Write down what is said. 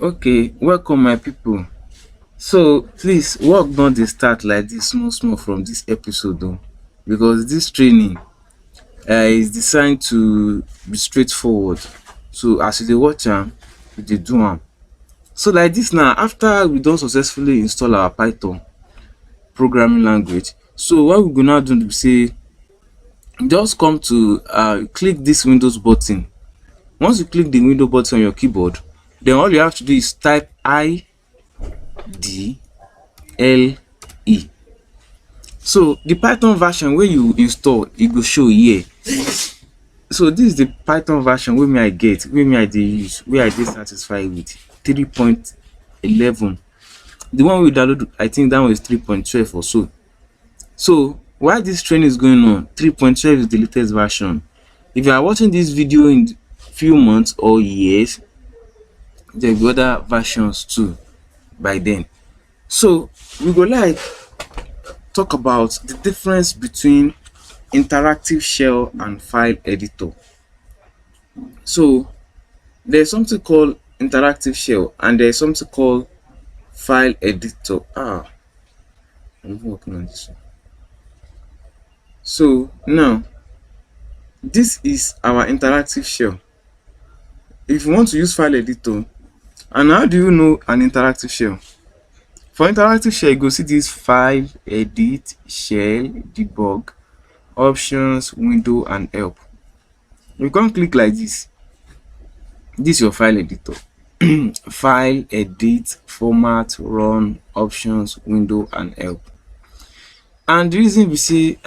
Okay, welcome my people. So please work don dey start like this small small from this episode because this training is designed to be straightforward. So as you dey watch am, you dey do am. So like this now, after we don successfully install our Python programming language, so what we go now do be say just come to click this Windows button. Once you click the window button on your keyboard, then all you have to do is type IDLE. So the Python version wey you install, e go show here. So this is the Python version wey me I get, wey me I dey use, wey I dey satisfied with 3.11. The one we download, I think that one is 3.12 or so. So while this training is going on, 3.12 is the latest version. If you are watching this video in few months or years, there will be other versions too by then. So we go like talk about the difference between interactive shell and file editor. So there's something called interactive shell and there's something called file editor. I'm working on this one. So now this is our interactive shell. If you want to use file editor, and how do you know an interactive shell? For interactive shell, you go see this file, edit, shell, debug, options, window, and help. You can click like this. This is your file editor. File, edit, format, run, options, window, and help. And the reason we say